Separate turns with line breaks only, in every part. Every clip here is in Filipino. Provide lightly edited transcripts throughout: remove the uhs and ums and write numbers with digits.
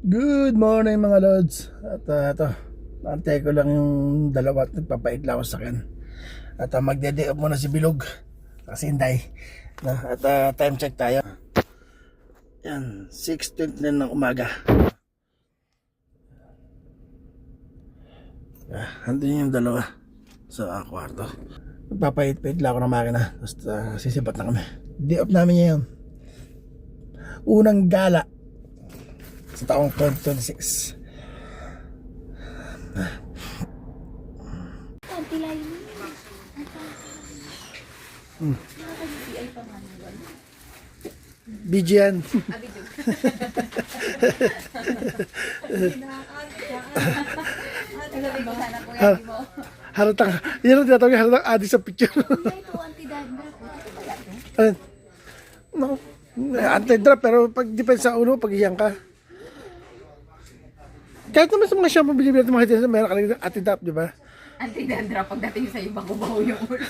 Good morning mga lods. At ito, naantay ko lang yung dalawa at nagpapait lang ako sa akin. At magde-day off muna si Bilog kasi hinday na. At time check tayo. Yan, 6:29 ng umaga. Andun yung dalawa sa kwarto. Nagpapait-pait lang ako ng makina. Tapos sisipat na kami. Day off namin ngayon. Unang gala sa taong 2026. BGN. Halatang, yan ang tinatawag halatang adik sa picture. No, anti-drop pero pag depende sa ulo, pag iyang ka. Kahit naman sa mga shampoo binibili natin mga hitin, meron ka lang anti-drop, di ba?
Anti-dandruff pagdating sa ibang kubaho yung ulo.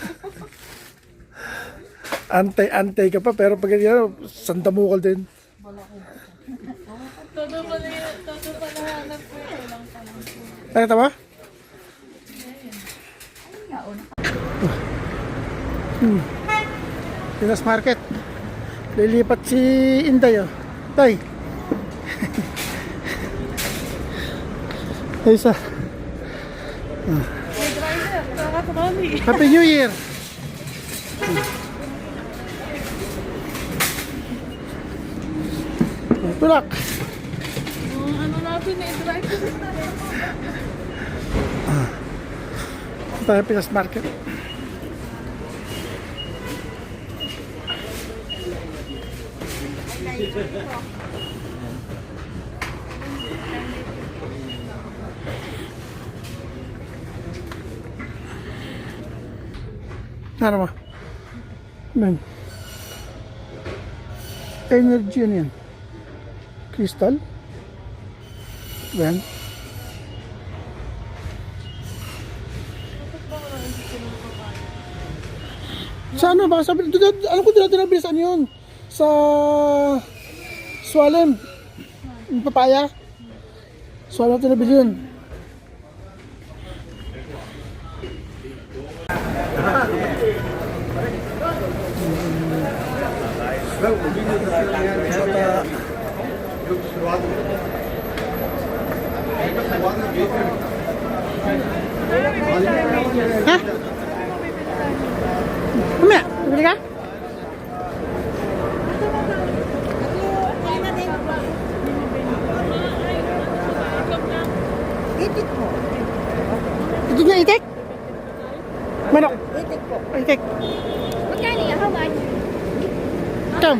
Antay ka pa, pero pag yan, sandamukal din.
Todo pala hanap ko yun. Walang tanong ko.
Nakita mo? Pinas Market. Lilipat si Inday, oh. Tay. Ay, isa.
Hey driver, nakakatali.
Happy New Year! Tulak!
Ano natin na i-driver?
Tayo Pinas Market. Ano ba? Ben. Energy ano yan? Crystal? Ben? Sa ano ba? Sabi, alam ko dito nabili saan yun? Sa Swalem. Yung papaya. Swalem ito nabili yun. Ha? Mamaya, bibili ka?
Itik po.
Ito na itik? Manok?
Itik po.
Itik.
Magkano yan? How much?
Kam.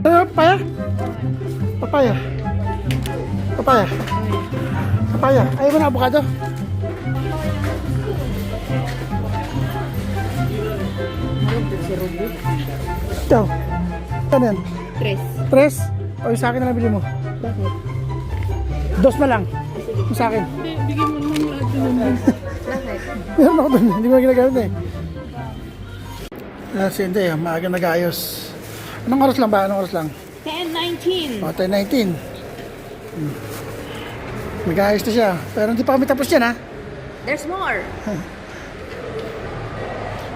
Papaya? Papaya? Papaya? Papaya? Ayaw mo na avocado? Ito. Ano yan?
Tres.
Tres? O yung sa akin na lang bili mo?
Bakit?
Dos na lang. Yung sa akin.
Bigyan mo naman lahat yun. Bakit?
Meron ako dun. Hindi mo na ginagamit eh. Si Inday, maaga nag-ayos. Anong oras lang ba? Anong oras lang?
10:19.
O, 10:19. Nag-ayos na siya. Pero hindi pa kami tapos yan, ha?
There's more.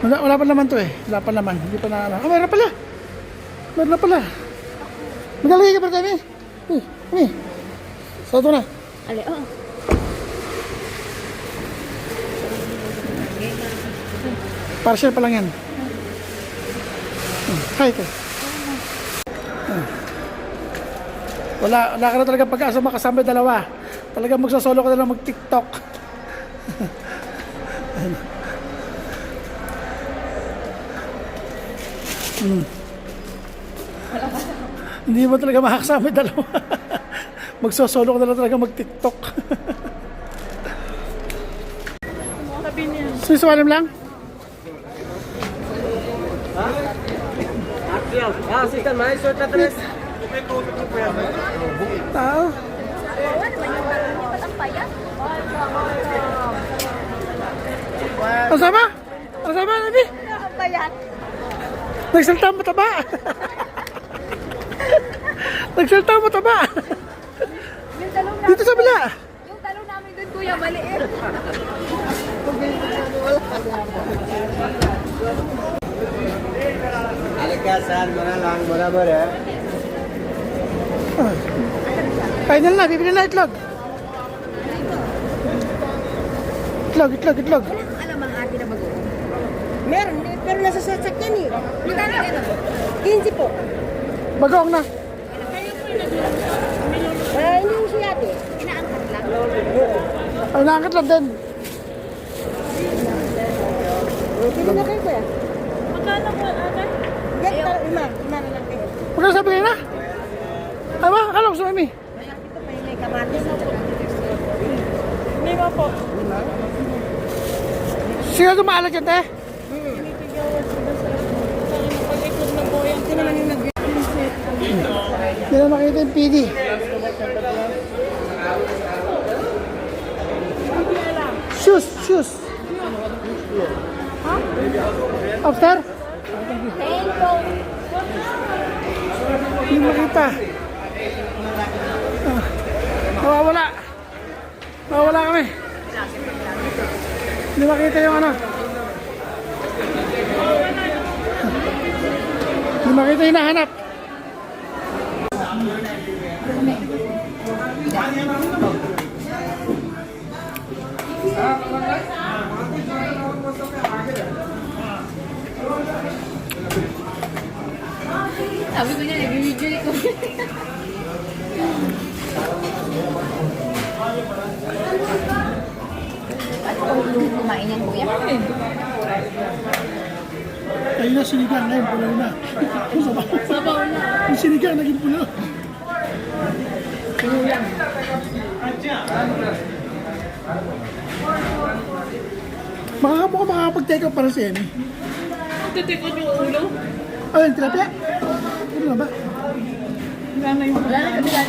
Wala pa naman to eh. Wala pa naman. Hindi pa na ano. Ah, meron pala. Meron na pala. Magalagay ka pa kami. Kami. Sa ito na.
Ale, oh.
Partial pa lang yan. Hi ka. Wala ka na talaga pag-asa makasama yung dalawa. Talagang magsasolo ka na lang mag-TikTok. Hindi mo talaga makakasama yung dalawa. Magsosolo ka na lang talaga mag-TikTok.
Sabi niya.
Sisiwalim lang?
Assistant, mais 83.
Tao. Ang sama? Ang sama, Nabi?
Ang bayat.
Nagsalta ang mataba. Nagsalta ang mataba.
Yung talong namin.
Dito sa bila.
Yung talong namin doon, kuya, maliit.
Alikasan, muna lang, muna mo rin.
Final na, bibili na itlog. Itlog.
Wala kang alam ang atin na bago. Meron, pero nasa sasakyan eh. Magkano ano? 15 po.
Bagoong na.
Hindi yung siya ate. Inaangkat lang.
Ay, naangkat lang din.
Sige na kayo kuya.
Magkano po, ate?
Yan, ima na lang kayo.
Magkano sabi kayo na? Ay ba? Akala ko sa mami.
Ito pa yung may kamatis.
Lima po.
Sino tumaalat yan, te?
Pinitigawan sila sa pag-ikot na po yan.
Ito naman yung nag-
Hindi na makita yung PD. Shoes. After? Hindi makita. Nawawala kami. Hindi makita yung ano. Hindi makita yung hinahanap.
Sabi ko niya, nag-video ko. At kung kumain yan, kuya?
Ayun na, sinigang ngayon, pulo na.
Sabaw na.
Yung sinigang, naging pulo. Mukhang makakapag-take up para sa Emmy.
Titikot yung ulo.
Ayun, tilapia. Ano na ba?
Wala na yung
Wala na, kabila.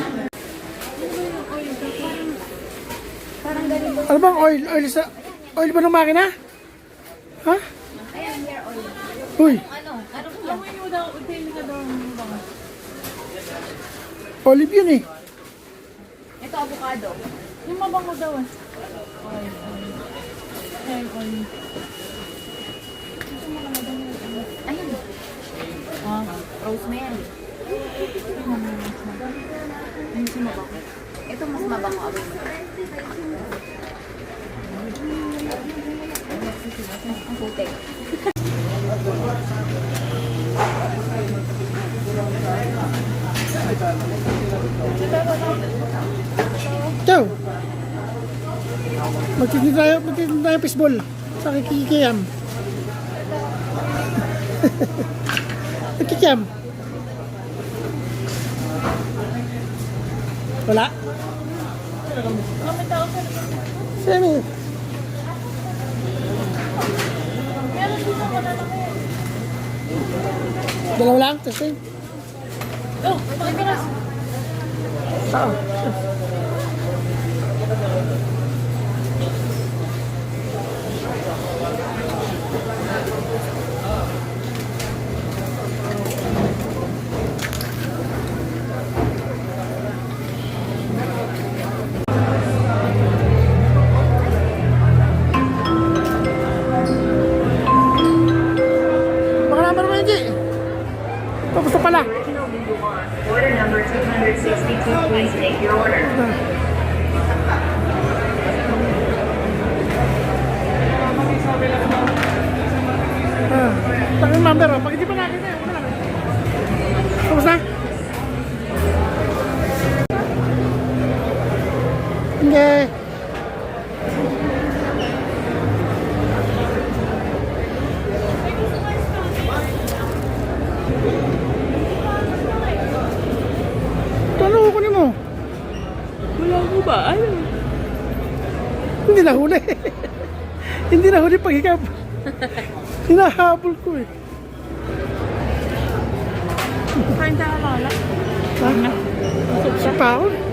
Parang ganito.
Ano bang oil? Oil ba ng makina? Ha?
Ayan, hair oil.
Uy,
Ano kuya?
amoy mo daw, utin ka daw ng bangas.
olive yun eh.
Ito, avocado.
Yung mabango daw eh. Oil. Hair oil.
Ayun.
Ah.
Rosemary. Ayun si mabango. Ito mas mabango ako. Ang putik.
Ciao! Magtitinda tayo fishball sa kikikiyam. Kikikiyam. Wala?
Kami tao sa
Semi.
meron dito malalaki.
Dalawa lang? Testing?
Oh, pakikiras.
Saan? Baka naman mo hindi. Tapos na pala.
Order number 262, please take your order.
Takang number oh. Pag hindi pa nakita yun. Tapos na? Hindi. Ano kukunin mo?
Wala ko ba? Ano?
Hindi nahuli. Hindi na huli paghikap. Hinahabol ko eh.
Kain tayo, Lola.
Ha? Sa paon?